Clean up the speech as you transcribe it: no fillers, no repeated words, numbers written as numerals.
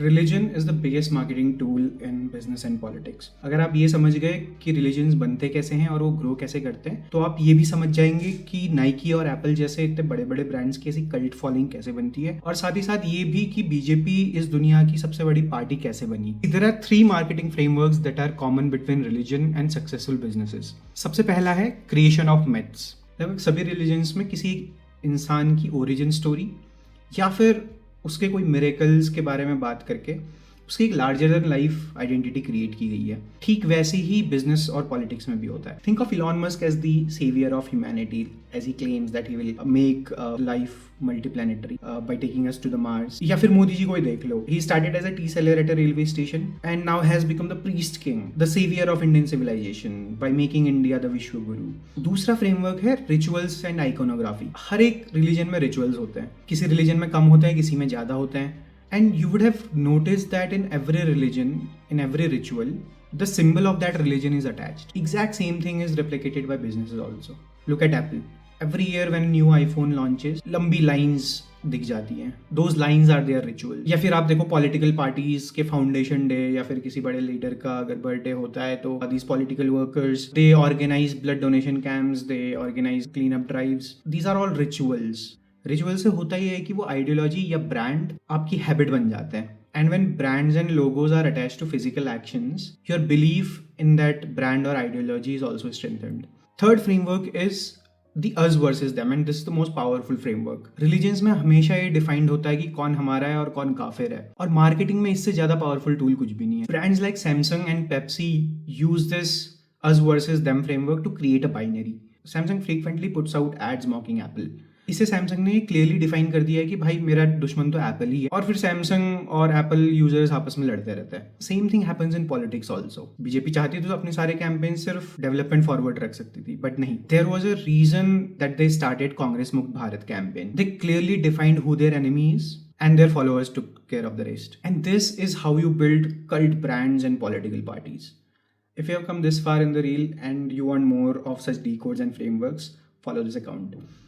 Religion is the biggest marketing tool in business and politics. अगर आप ये समझ गए कि रिलीजन्स बनते कैसे हैं और वो ग्रो कैसे करते हैं, तो आप ये भी समझ जाएंगे कि नाइकी और एप्पल जैसे इतने बड़े बड़े ब्रांड्स की ऐसी कल्ट फॉलोइंग कैसे बनती है, और साथ ही साथ ये भी कि बीजेपी इस दुनिया की सबसे बड़ी पार्टी कैसे बनी। There are 3 marketing frameworks that are common between religion and successful businesses. सबसे पहला है क्रिएशन ऑफ मिथ्स। लगभग सभी रिलीजन्स में किसी इंसान की ओरिजिन स्टोरी या फिर उसके कोई मिरेकल्स के बारे में बात करके उसकी एक larger than life identity create की गई है। ठीक वैसे ही बिजनेस और पॉलिटिक्स में भी होता है। Think of Elon Musk as the saviour of humanity, as he claims that he will make life multiplanetary by taking us to the Mars. या फिर मोदी जी को ही देख लो, he started as a tea seller at a railway station and now has become the priest king, the saviour of Indian civilisation by making India the vishwa guru. दूसरा framework है rituals and iconography. हर एक religion में rituals होते हैं, किसी religion में कम होते हैं, किसी में ज्यादा होते हैं। And you would have noticed that in every religion, in every ritual, the symbol of that religion is attached. Exact same thing is replicated by businesses also. Look at Apple. Every year when a new iPhone launches, लंबी lines दिख जाती हैं. Those lines are their ritual. या फिर आप देखो political parties के foundation day या फिर किसी बड़े leader का अगर birthday होता है, तो these political workers, they organize blood donation camps, they organize cleanup drives. These are all rituals. Ritual से होता ही है कि वो आइडियोलॉजी या ब्रांड आपकी हैबिट बन जाते हैं। And when brands and logos are attached to physical actions, your belief in that brand और ideology is also strengthened. Third framework is the us versus them, and this is the most powerful framework. Religions में हमेशा ये defined होता है कि कौन हमारा है और कौन काफिर है, और मार्केटिंग में इससे ज्यादा पावरफुल टूल कुछ भी नहीं है। Brands like Samsung and Pepsi use this us versus them framework to create a binary. Samsung frequently puts out ads mocking Apple. इसे सैमसंग ने क्लियरली डिफाइन कर दिया है कि भाई मेरा दुश्मन तो एप्पल ही है, और फिर सैमसंग और एप्पल यूजर्स आपस में लड़ते रहते हैं। Same thing happens in politics also. BJP चाहती तो अपने सारे कैंपेन सिर्फ डेवलपमेंट फॉरवर्ड रख सकती थी, बट नहीं। There was a reason that they started Congress mukt Bharat campaign. They clearly defined who their enemy is and their followers took care of the rest. And this is how you build cult brands and political parties. If you have come this far in the reel and you want more of such decodes and frameworks, follow this account.